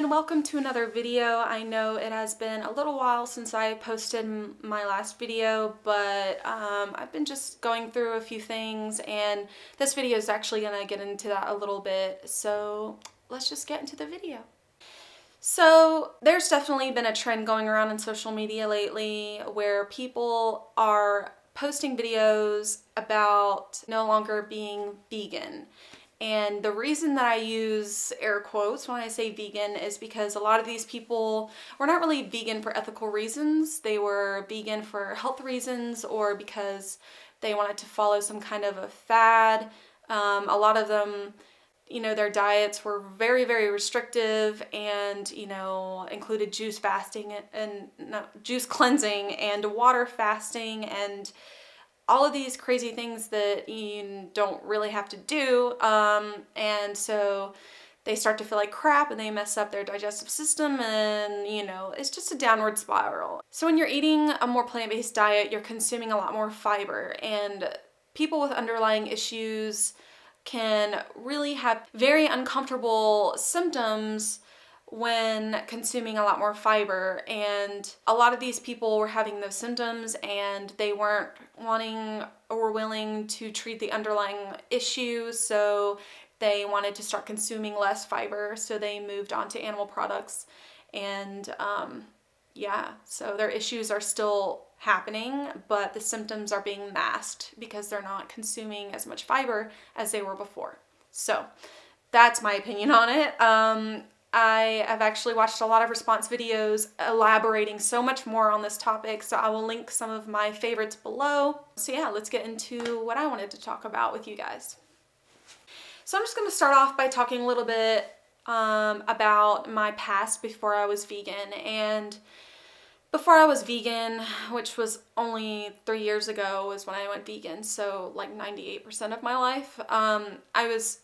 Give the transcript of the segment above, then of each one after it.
everyone, welcome to another video. I know it has been a little while since I posted my last video, but I've been just going through a few things, and this video is actually going to get into that a little bit, so let's just get into the video. So there's definitely been a trend going around in social media lately where people are posting videos about no longer being vegan. And the reason that I use air quotes when I say vegan is because a lot of these people were not really vegan for ethical reasons. They were vegan for health reasons or because they wanted to follow some kind of a fad. A lot of them, their diets were very, very restrictive and, included juice fasting and juice cleansing and water fasting and all of these crazy things that you don't really have to do. And so they start to feel like crap and they mess up their digestive system and, it's just a downward spiral. So when you're eating a more plant-based diet, you're consuming a lot more fiber, and people with underlying issues can really have very uncomfortable symptoms when consuming a lot more fiber. And a lot of these people were having those symptoms and they weren't wanting or willing to treat the underlying issue, so they wanted to start consuming less fiber, so they moved on to animal products. And so their issues are still happening, but the symptoms are being masked because they're not consuming as much fiber as they were before. So that's my opinion on it. I have actually watched a lot of response videos elaborating so much more on this topic, so I will link some of my favorites below. So yeah, let's get into what I wanted to talk about with you guys. So I'm just going to start off by talking a little bit about my past before I was vegan. And before I was vegan, which was only 3 years ago, was when I went vegan, so like 98% of my life, I was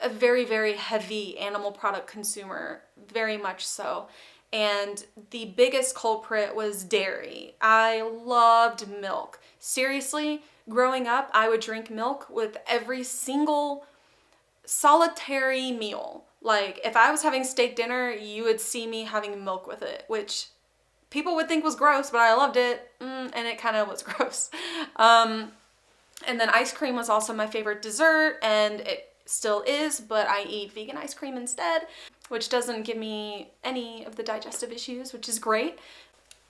a very, very heavy animal product consumer, very much so. And the biggest culprit was dairy. I loved milk. Seriously, growing up, I would drink milk with every single solitary meal. Like, if I was having steak dinner, you would see me having milk with it, which people would think was gross, but I loved it, and it kind of was gross. And then ice cream was also my favorite dessert, and it still is, but I eat vegan ice cream instead, which doesn't give me any of the digestive issues, which is great.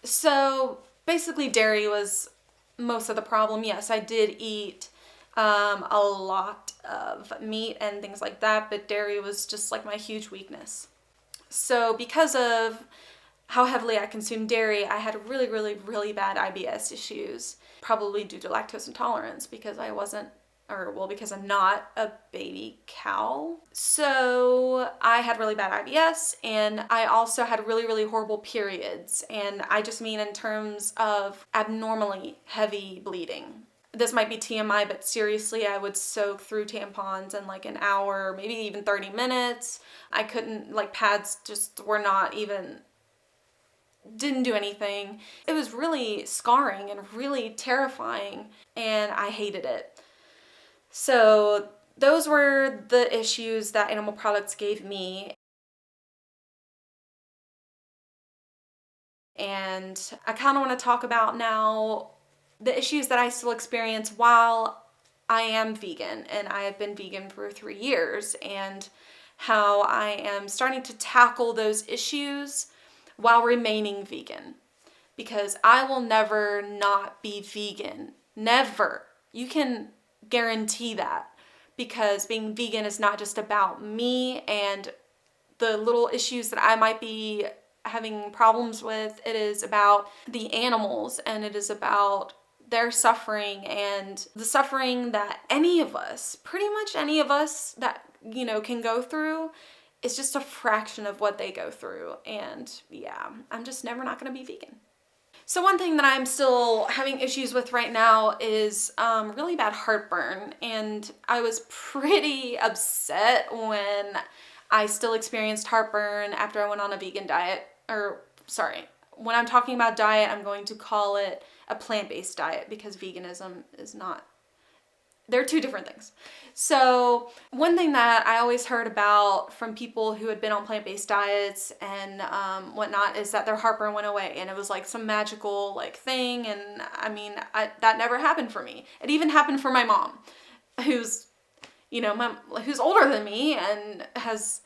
So basically dairy was most of the problem. Yes, I did eat a lot of meat and things like that, but dairy was just like my huge weakness. So because of how heavily I consumed dairy, I had really, really, really bad IBS issues, probably due to lactose intolerance because because I'm not a baby cow. So I had really bad IBS, and I also had really, really horrible periods. And I just mean in terms of abnormally heavy bleeding. This might be TMI, but seriously, I would soak through tampons in like an hour, maybe even 30 minutes. I couldn't, pads just were not even, didn't do anything. It was really scarring and really terrifying, and I hated it. So those were the issues that animal products gave me. And I kind of want to talk about now the issues that I still experience while I am vegan, and I have been vegan for 3 years, and how I am starting to tackle those issues while remaining vegan. Because I will never not be vegan. Never. You can guarantee that, because being vegan is not just about me and the little issues that I might be having problems with. It is about the animals, and it is about their suffering, and the suffering that any of us, pretty much any of us that, can go through is just a fraction of what they go through. And yeah, I'm just never not going to be vegan. So one thing that I'm still having issues with right now is really bad heartburn, and I was pretty upset when I still experienced heartburn after I went on a vegan diet. When I'm talking about diet, I'm going to call it a plant-based diet, because veganism is not They're two different things. So one thing that I always heard about from people who had been on plant-based diets and whatnot is that their heartburn went away, and it was like some magical like thing. And I mean, that never happened for me. It even happened for my mom, who's, you know, who's older than me and has,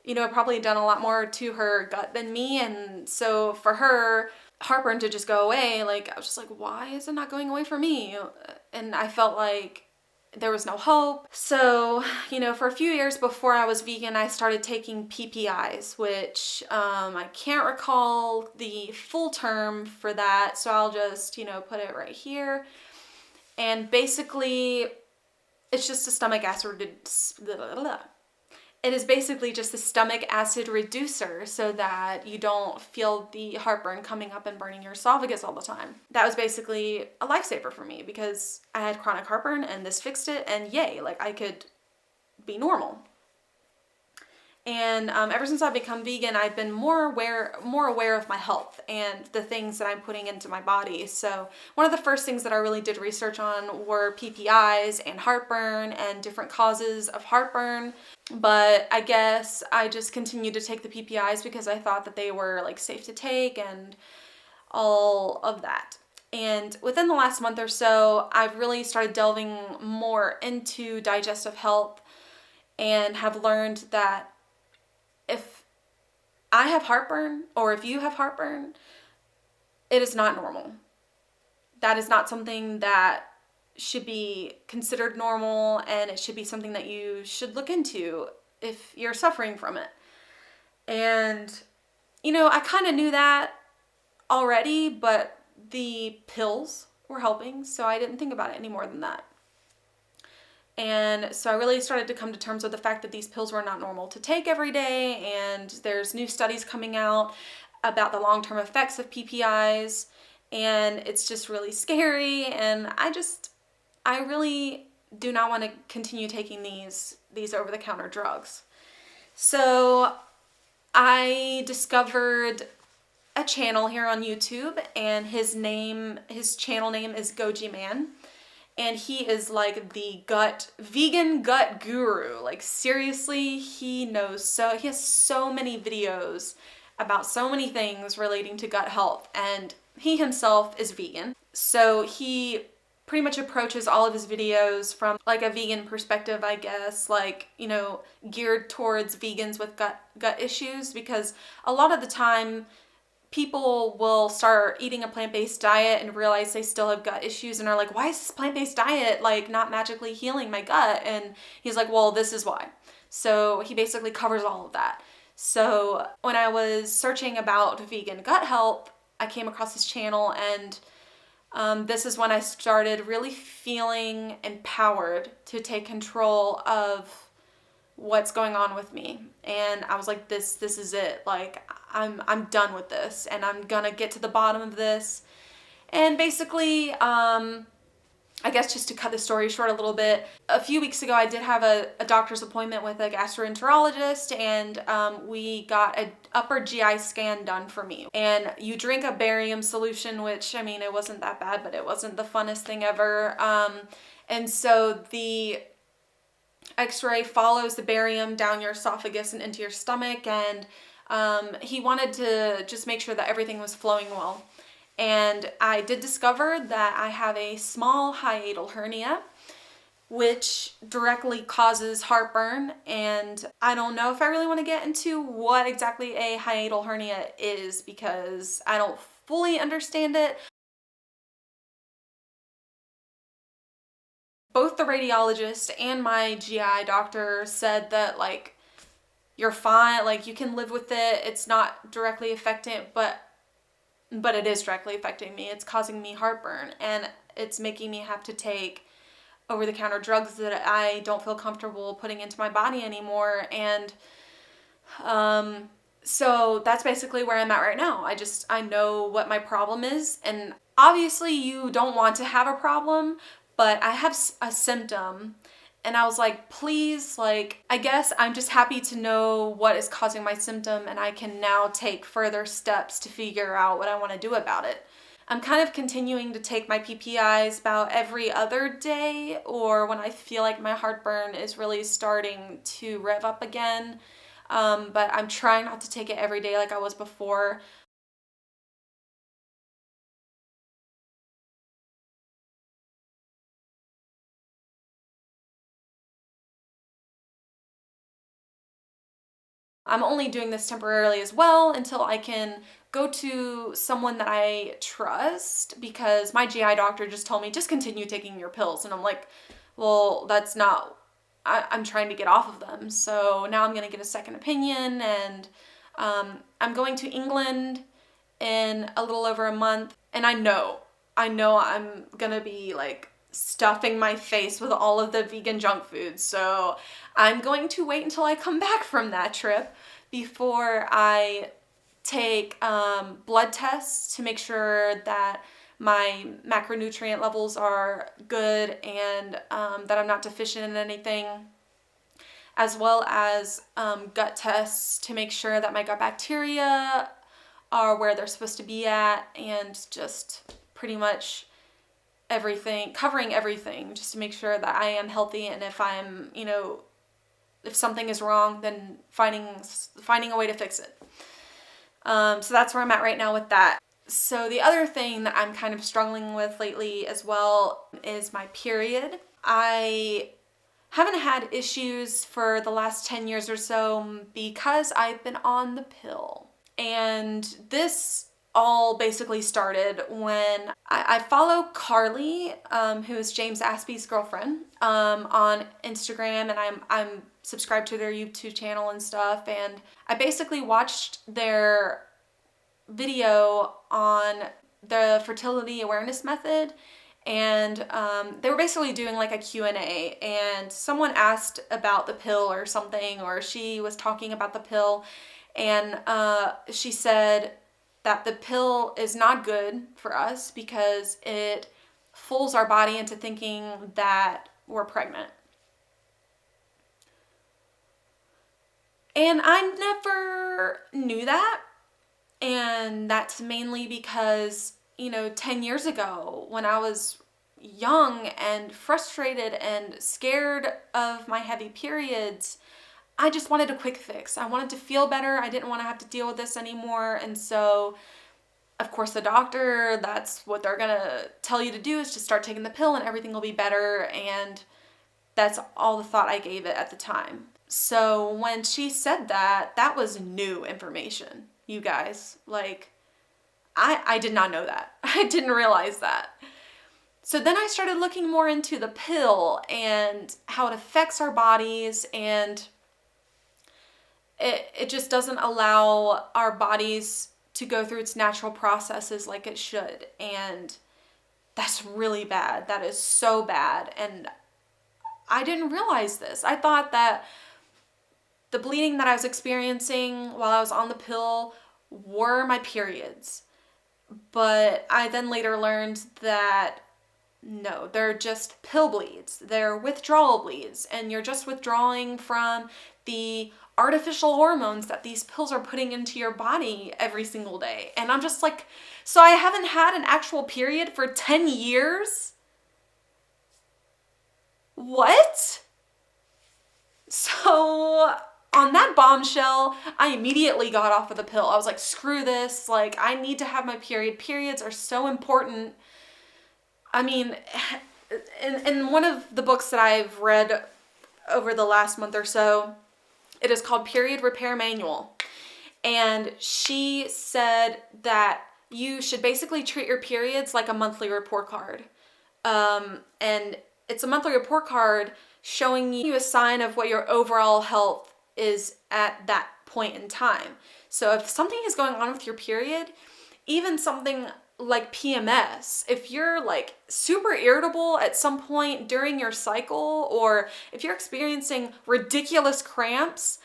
you know, probably done a lot more to her gut than me. And so for her, heartburn to just go away, like, I was just like, why is it not going away for me? And I felt like there was no hope. So, you know, for a few years before I was vegan, I started taking PPIs, which I can't recall the full term for that. So I'll just, you know, put it right here. And basically, it's just a stomach acid. It is basically just a stomach acid reducer so that you don't feel the heartburn coming up and burning your esophagus all the time. That was basically a lifesaver for me because I had chronic heartburn and this fixed it, and yay, like I could be normal. And ever since I've become vegan, I've been more aware of my health and the things that I'm putting into my body. So one of the first things that I really did research on were PPIs and heartburn and different causes of heartburn. But I guess I just continued to take the PPIs because I thought that they were like safe to take and all of that. And within the last month or so, I've really started delving more into digestive health and have learned that if I have heartburn, or if you have heartburn, it is not normal. That is not something that should be considered normal, and it should be something that you should look into if you're suffering from it. And, you know, I kind of knew that already, but the pills were helping, so I didn't think about it any more than that. And so I really started to come to terms with the fact that these pills were not normal to take every day, and there's new studies coming out about the long-term effects of PPIs, and it's just really scary, and I really do not want to continue taking these over-the-counter drugs. So I discovered a channel here on YouTube, and his channel name is Goji Man. And he is like the vegan gut guru. Like seriously, he has so many videos about so many things relating to gut health, and he himself is vegan. So he pretty much approaches all of his videos from like a vegan perspective, I guess, like, you know, geared towards vegans with gut issues, because a lot of the time people will start eating a plant-based diet and realize they still have gut issues and are like, why is this plant-based diet like not magically healing my gut? And he's like, well, this is why. So he basically covers all of that. So when I was searching about vegan gut health, I came across this channel, and this is when I started really feeling empowered to take control of what's going on with me. And I was like, this is it. Like, I'm done with this, and I'm gonna get to the bottom of this. And basically, I guess just to cut the story short a little bit, a few weeks ago I did have a doctor's appointment with a gastroenterologist, and we got an upper GI scan done for me. And you drink a barium solution, which, I mean, it wasn't that bad, but it wasn't the funnest thing ever. And so the X-ray follows the barium down your esophagus and into your stomach, and he wanted to just make sure that everything was flowing well. And I did discover that I have a small hiatal hernia, which directly causes heartburn. And I don't know if I really want to get into what exactly a hiatal hernia is, because I don't fully understand it. Both the radiologist and my GI doctor said that, like, you're fine, like, you can live with it. It's not directly affecting, but it is directly affecting me. It's causing me heartburn, and it's making me have to take over-the-counter drugs that I don't feel comfortable putting into my body anymore. And so that's basically where I'm at right now. I know what my problem is, and obviously you don't want to have a problem, but I have a symptom, and I was like, please, like, I guess I'm just happy to know what is causing my symptom, and I can now take further steps to figure out what I want to do about it. I'm kind of continuing to take my PPIs about every other day, or when I feel like my heartburn is really starting to rev up again. But I'm trying not to take it every day like I was before. I'm only doing this temporarily as well until I can go to someone that I trust, because my GI doctor just told me, just continue taking your pills. And I'm like, well, that's not, I'm trying to get off of them. So now I'm going to get a second opinion, and I'm going to England in a little over a month. And I know I'm going to be like stuffing my face with all of the vegan junk foods. So I'm going to wait until I come back from that trip before I take blood tests to make sure that my macronutrient levels are good, and that I'm not deficient in anything, as well as gut tests to make sure that my gut bacteria are where they're supposed to be at, and just pretty much everything, covering everything, just to make sure that I am healthy. And if I'm, if something is wrong, then finding a way to fix it. So that's where I'm at right now with that. So the other thing that I'm kind of struggling with lately as well is my period. I haven't had issues for the last 10 years or so because I've been on the pill. And this all basically started when I follow Carly, who is James Aspie's girlfriend, on Instagram, and I'm subscribed to their YouTube channel and stuff. And I basically watched their video on the fertility awareness method, and they were basically doing like a Q&A, and someone asked about the pill or something, or she was talking about the pill, and she said that the pill is not good for us because it fools our body into thinking that we're pregnant. And I never knew that. And that's mainly because, 10 years ago, when I was young and frustrated and scared of my heavy periods, I just wanted a quick fix. I wanted to feel better. I didn't want to have to deal with this anymore. And so, of course, the doctor, that's what they're going to tell you to do, is to start taking the pill and everything will be better. And that's all the thought I gave it at the time. So when she said that, that was new information, you guys. Like, I did not know that. I didn't realize that. So then I started looking more into the pill and how it affects our bodies, and it just doesn't allow our bodies to go through its natural processes like it should. And that's really bad. That is so bad. And I didn't realize this. I thought that the bleeding that I was experiencing while I was on the pill were my periods. But I then later learned that no, they're just pill bleeds. They're withdrawal bleeds, and you're just withdrawing from the artificial hormones that these pills are putting into your body every single day. And I'm just like, so I haven't had an actual period for 10 years? What? So on that bombshell, I immediately got off of the pill. I was like, screw this. Like, I need to have my period. Periods are so important. I mean, in one of the books that I've read over the last month or so, it is called Period Repair Manual. And she said that you should basically treat your periods like a monthly report card. And it's a monthly report card showing you a sign of what your overall health is at that point in time. So if something is going on with your period, even something like PMS, if you're like super irritable at some point during your cycle, or if you're experiencing ridiculous cramps,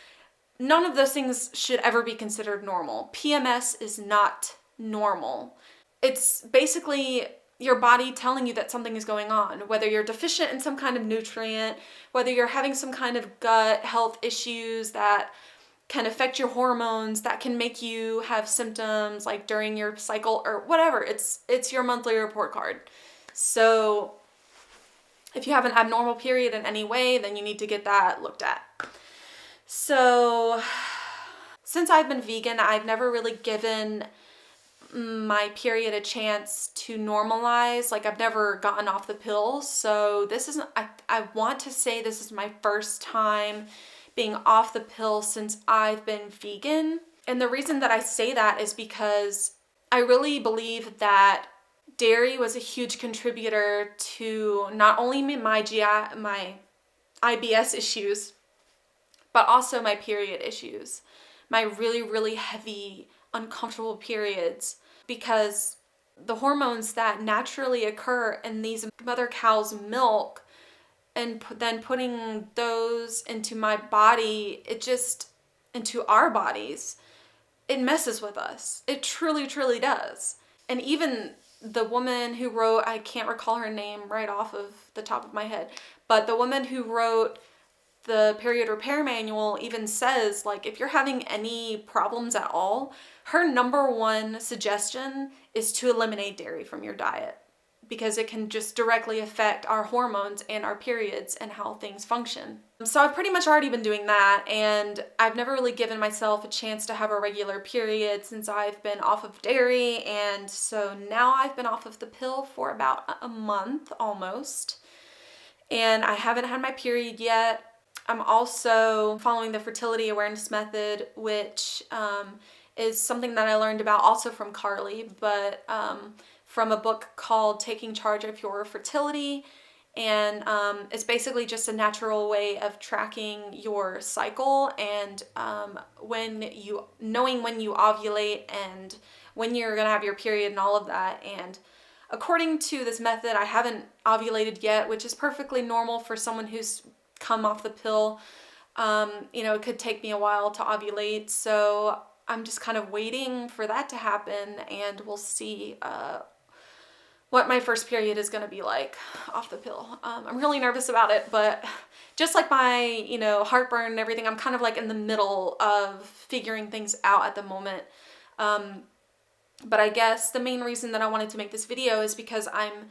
none of those things should ever be considered normal. PMS is not normal. It's basically your body telling you that something is going on, whether you're deficient in some kind of nutrient, whether you're having some kind of gut health issues that can affect your hormones, that can make you have symptoms like during your cycle or whatever. It's your monthly report card. So if you have an abnormal period in any way, then you need to get that looked at. So since I've been vegan, I've never really given my period a chance to normalize. Like, I've never gotten off the pill. So this isn't, I want to say this is my first time being off the pill since I've been vegan. And the reason that I say that is because I really believe that dairy was a huge contributor to not only my IBS issues, but also my period issues, my really, really heavy, uncomfortable periods, because the hormones that naturally occur in these mother cow's milk and then putting those into my body, into our bodies, it messes with us. It truly, truly does. And even the woman who wrote, I can't recall her name right off of the top of my head, but the woman who wrote the period repair manual even says, like, if you're having any problems at all, her number one suggestion is to eliminate dairy from your diet, because it can just directly affect our hormones and our periods and how things function. So I've pretty much already been doing that, and I've never really given myself a chance to have a regular period since I've been off of dairy. And so now I've been off of the pill for about a month almost, and I haven't had my period yet. I'm also following the fertility awareness method, which is something that I learned about also from Carly, but from a book called Taking Charge of Your Fertility. And it's basically just a natural way of tracking your cycle and knowing when you ovulate and when you're gonna have your period and all of that. And according to this method, I haven't ovulated yet, which is perfectly normal for someone who's come off the pill. It could take me a while to ovulate, so I'm just kind of waiting for that to happen, and we'll see what my first period is going to be like off the pill. I'm really nervous about it, but just like my, heartburn and everything, I'm kind of like in the middle of figuring things out at the moment. But I guess the main reason that I wanted to make this video is because I'm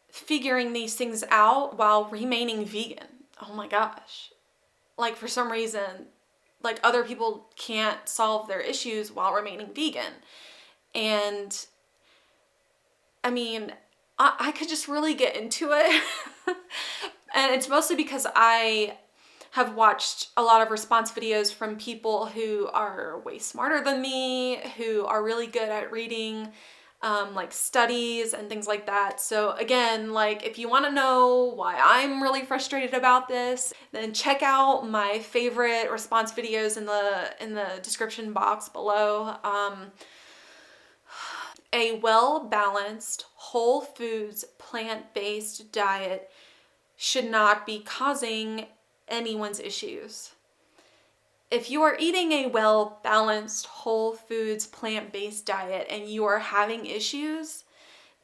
figuring these things out while remaining vegan. Oh my gosh. Like, for some reason, like, other people can't solve their issues while remaining vegan. And I mean, I could just really get into it. And it's mostly because I have watched a lot of response videos from people who are way smarter than me, who are really good at reading like studies and things like that. So again, like, if you want to know why I'm really frustrated about this, then check out my favorite response videos in the description box below. A well-balanced, whole foods, plant-based diet should not be causing anyone's issues. If you are eating a well-balanced, whole foods, plant-based diet and you are having issues,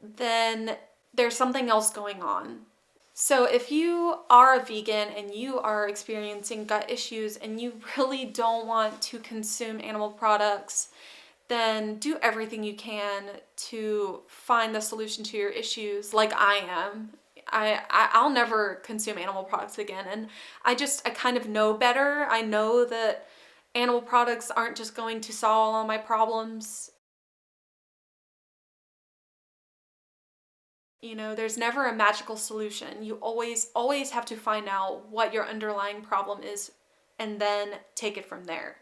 then there's something else going on. So if you are a vegan and you are experiencing gut issues and you really don't want to consume animal products, then do everything you can to find the solution to your issues, like I am. I'll never consume animal products again, and I kind of know better. I know that animal products aren't just going to solve all my problems. There's never a magical solution. You always have to find out what your underlying problem is and then take it from there.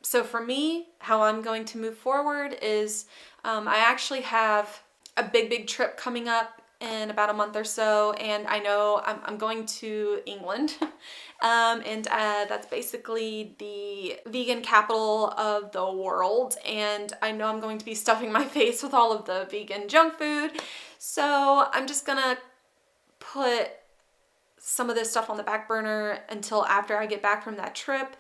So for me, how I'm going to move forward is I actually have a big trip coming up in about a month or so, and I know I'm going to England, and that's basically the vegan capital of the world, and I know I'm going to be stuffing my face with all of the vegan junk food, so I'm just gonna put some of this stuff on the back burner until after I get back from that trip.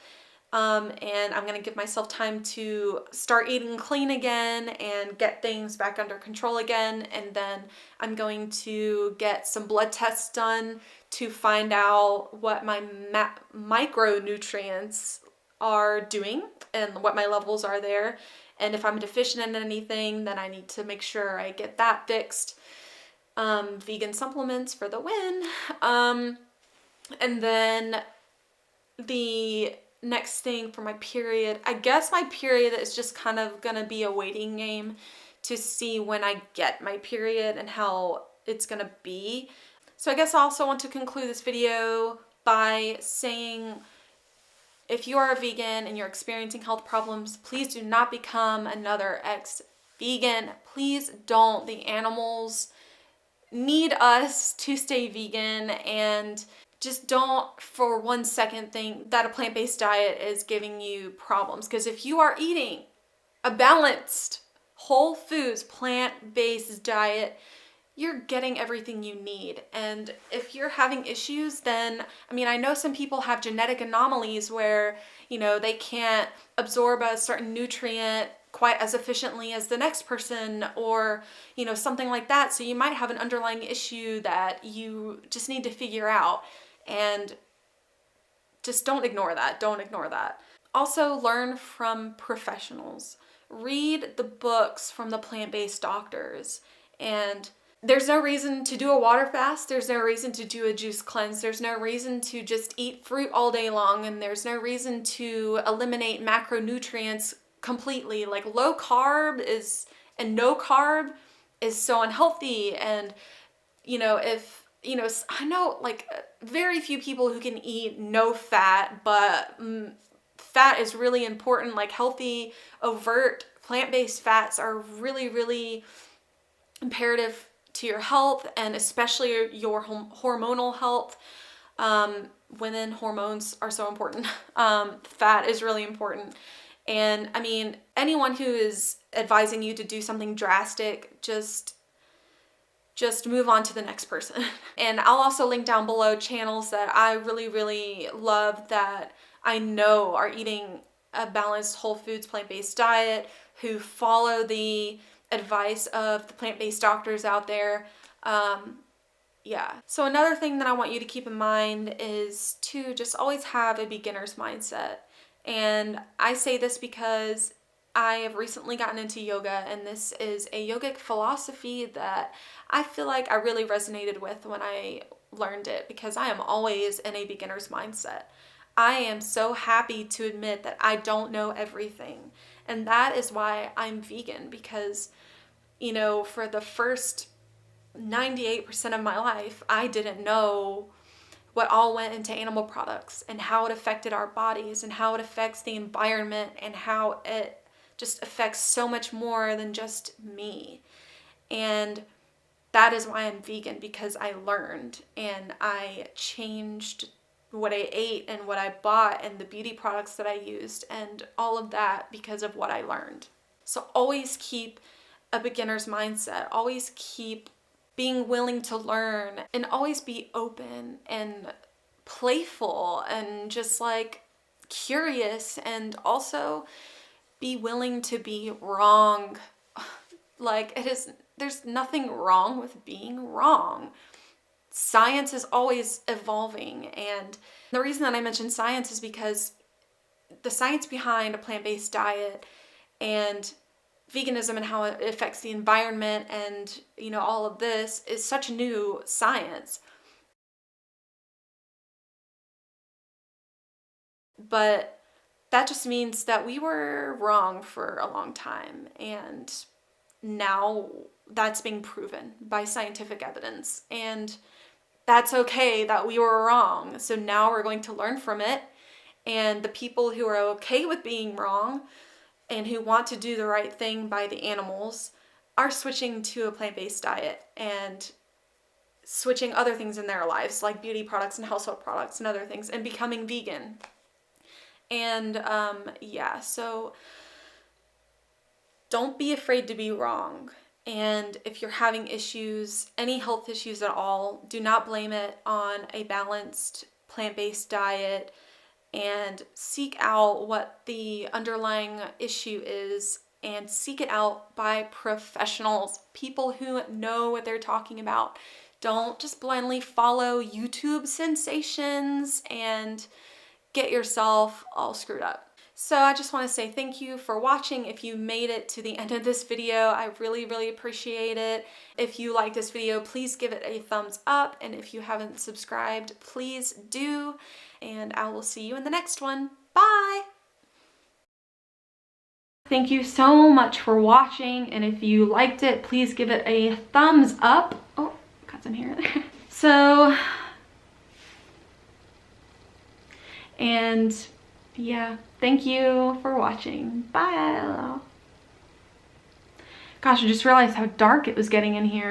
And I'm gonna give myself time to start eating clean again and get things back under control again. And then I'm going to get some blood tests done to find out what my micronutrients are doing and what my levels are there. And if I'm deficient in anything, then I need to make sure I get that fixed. Vegan supplements for the win. And then the next thing for my period, I guess my period is just kind of gonna be a waiting game to see when I get my period and how it's gonna be. So I guess I also want to conclude this video by saying, if you are a vegan and you're experiencing health problems, please do not become another ex-vegan. Please don't. The animals need us to stay vegan, and just don't for 1 second think that a plant-based diet is giving you problems. Because if you are eating a balanced, whole foods, plant-based diet, you're getting everything you need. And if you're having issues, then, I mean, I know some people have genetic anomalies where, you know, they can't absorb a certain nutrient quite as efficiently as the next person, or, you know, something like that. So you might have an underlying issue that you just need to figure out, and just don't ignore that. Don't ignore that. Also, learn from professionals. Read the books from the plant-based doctors. And there's no reason to do a water fast. There's no reason to do a juice cleanse. There's no reason to just eat fruit all day long. And there's no reason to eliminate macronutrients completely. Like, low carb is, and no carb is so unhealthy. And, you know, if, you know, I know like very few people who can eat no fat, but fat is really important. Like, healthy, overt, plant-based fats are really, really imperative to your health, and especially your hormonal health. Women, hormones are so important. Fat is really important. And I mean, anyone who is advising you to do something drastic, just move on to the next person. And I'll also link down below channels that I really, really love that I know are eating a balanced whole foods plant-based diet, who follow the advice of the plant-based doctors out there. Yeah. So another thing that I want you to keep in mind is to just always have a beginner's mindset. And I say this because I have recently gotten into yoga, and this is a yogic philosophy that I feel like I really resonated with when I learned it, because I am always in a beginner's mindset. I am so happy to admit that I don't know everything. And that is why I'm vegan, because, you know, for the first 98% of my life, I didn't know what all went into animal products and how it affected our bodies and how it affects the environment and how it just affects so much more than just me. And that is why I'm vegan, because I learned and I changed what I ate and what I bought and the beauty products that I used and all of that because of what I learned. So always keep a beginner's mindset. Always keep being willing to learn, and always be open and playful and just like curious, and also be willing to be wrong. Like, there's nothing wrong with being wrong. Science is always evolving, and the reason that I mention science is because the science behind a plant-based diet and veganism and how it affects the environment and, you know, all of this is such new science. But that just means that we were wrong for a long time, and now that's being proven by scientific evidence, and that's okay that we were wrong. So now we're going to learn from it, and the people who are okay with being wrong and who want to do the right thing by the animals are switching to a plant-based diet and switching other things in their lives, like beauty products and household products and other things, and becoming vegan. And yeah, so don't be afraid to be wrong. And if you're having issues, any health issues at all, do not blame it on a balanced plant-based diet, and seek out what the underlying issue is, and seek it out by professionals, people who know what they're talking about. Don't just blindly follow YouTube sensations and get yourself all screwed up. So I just want to say thank you for watching. If you made it to the end of this video, I really, really appreciate it. If you like this video, please give it a thumbs up. And if you haven't subscribed, please do. And I will see you in the next one. Bye! Thank you so much for watching. And if you liked it, please give it a thumbs up. Oh, got some hair there. So, and yeah, thank you for watching. Bye. Gosh, I just realized how dark it was getting in here.